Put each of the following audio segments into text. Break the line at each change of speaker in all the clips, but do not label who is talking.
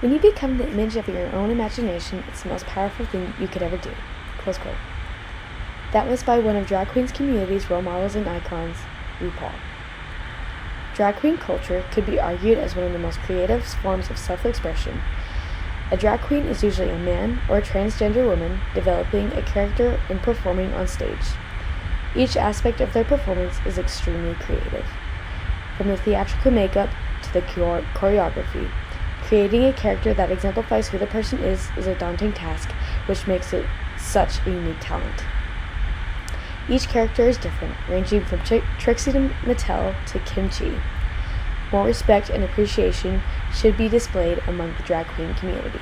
When you become the image of your own imagination, it's the most powerful thing you could ever do. Close quote. That was by one of drag queens community's role models and icons, RuPaul. Drag queen culture could be argued as one of the most creative forms of self-expression. A drag queen is usually a man or a transgender woman developing a character and performing on stage. Each aspect of their performance is extremely creative. From the theatrical makeup to the choreography, creating a character that exemplifies who the person is a daunting task, which makes it such a unique talent. Each character is different, ranging from Trixie Mattel to Kimchi. More respect and appreciation should be displayed among the drag queen community.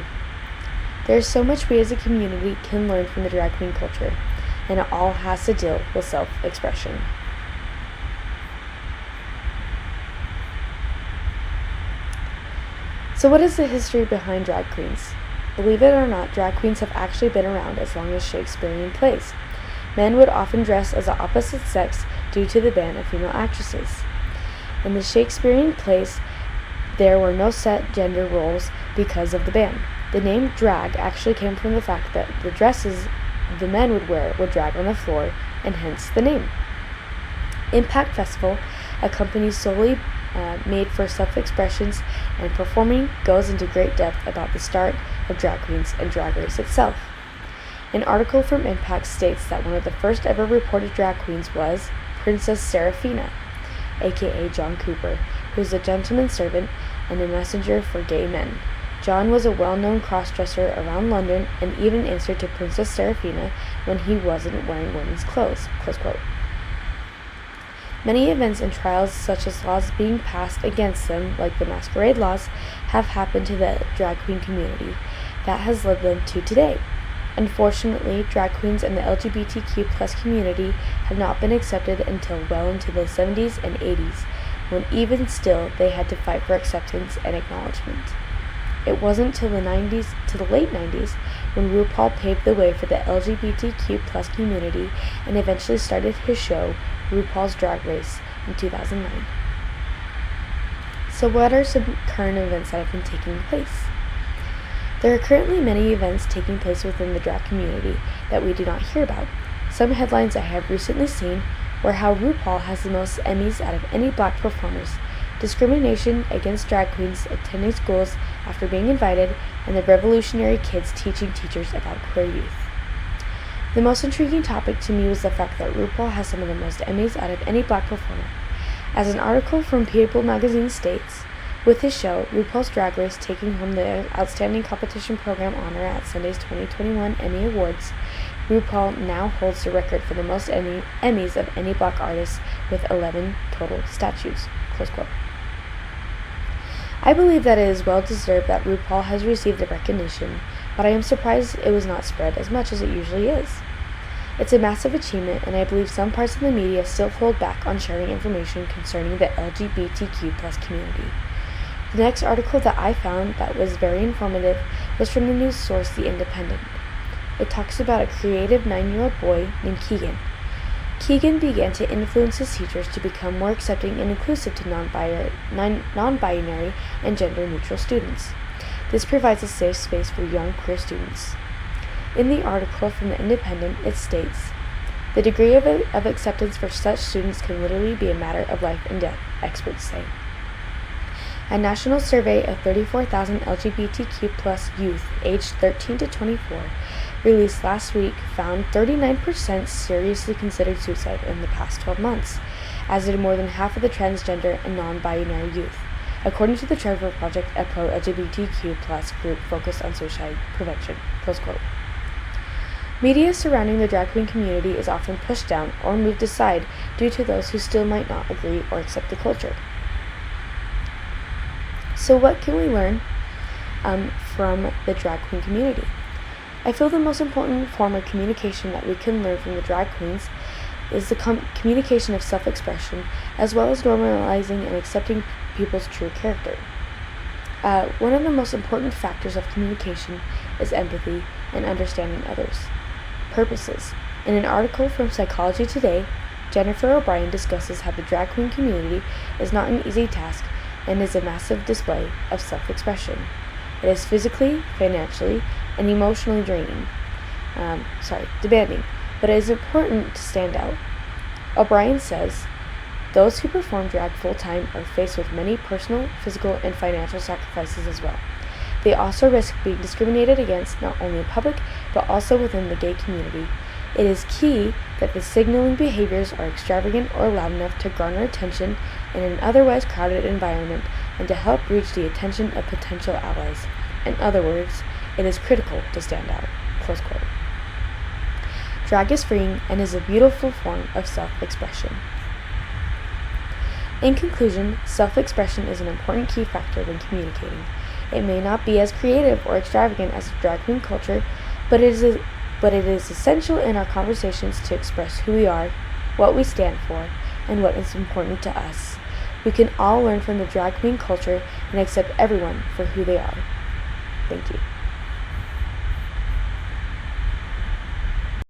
There is so much we as a community can learn from the drag queen culture, and it all has to deal with self-expression. So what is the history behind drag queens? Believe it or not, drag queens have actually been around as long as Shakespearean plays. Men would often dress as the opposite sex due to the ban of female actresses. In the Shakespearean plays, there were no set gender roles because of the ban. The name drag actually came from the fact that the dresses the men would wear would drag on the floor, and hence the name. Impact Festival, a company solely made for self-expressions and performing, goes into great depth about the start of drag queens and Drag Race itself. An article from Impact states that one of the first ever reported drag queens was Princess Seraphina, aka John Cooper, who was a gentleman's servant and a messenger for gay men. John was a well-known cross-dresser around London and even answered to Princess Seraphina when he wasn't wearing women's clothes. Close quote. Many events and trials, such as laws being passed against them, like the masquerade laws, have happened to the drag queen community. That has led them to today. Unfortunately, drag queens and the LGBTQ+ community have not been accepted until well into the 70s and 80s, when even still they had to fight for acceptance and acknowledgement. It wasn't till the late 90s when RuPaul paved the way for the LGBTQ+ community and eventually started his show, RuPaul's Drag Race, in 2009. So what are some current events that have been taking place? There are currently many events taking place within the drag community that we do not hear about. Some headlines I have recently seen were how RuPaul has the most Emmys out of any black performers, discrimination against drag queens attending schools after being invited, and the revolutionary kids teaching teachers about queer youth. The most intriguing topic to me was the fact that RuPaul has some of the most Emmys out of any black performer. As an article from People magazine states, with his show, RuPaul's Drag Race taking home the Outstanding Competition Program honor at Sunday's 2021 Emmy Awards, RuPaul now holds the record for the most Emmys of any black artist with 11 total statues. Close quote. I believe that it is well deserved that RuPaul has received the recognition, but I am surprised it was not spread as much as it usually is. It's a massive achievement, and I believe some parts of the media still hold back on sharing information concerning the LGBTQ+ community. The next article that I found that was very informative was from the news source The Independent. It talks about a creative 9-year-old boy named Keegan. Keegan began to influence his teachers to become more accepting and inclusive to non-binary and gender-neutral students. This provides a safe space for young queer students. In the article from The Independent, it states, "The degree of acceptance for such students can literally be a matter of life and death," experts say. A national survey of 34,000 LGBTQ+ youth aged 13 to 24 released last week found 39% seriously considered suicide in the past 12 months, as did more than half of the transgender and non-binary youth, according to the Trevor Project, a pro-LGBTQ+ group focused on suicide prevention. Close quote. Media surrounding the drag queen community is often pushed down or moved aside due to those who still might not agree or accept the culture. So what can we learn from the drag queen community? I feel the most important form of communication that we can learn from the drag queens is the communication of self-expression, as well as normalizing and accepting people's true character. One of the most important factors of communication is empathy and understanding others' purposes. In an article from Psychology Today, Jennifer O'Brien discusses how the drag queen community is not an easy task and is a massive display of self-expression. It is physically, financially, and emotionally demanding, but it is important to stand out. O'Brien says, those who perform drag full-time are faced with many personal, physical, and financial sacrifices as well. They also risk being discriminated against not only in public, but also within the gay community. It is key that the signaling behaviors are extravagant or loud enough to garner attention in an otherwise crowded environment and to help reach the attention of potential allies. In other words, it is critical to stand out." Close quote. Drag is freeing and is a beautiful form of self-expression. In conclusion, self-expression is an important key factor when communicating. It may not be as creative or extravagant as drag queen culture, but it is essential in our conversations to express who we are, what we stand for, and what is important to us. We can all learn from the drag queen culture and accept everyone for who they are. Thank you.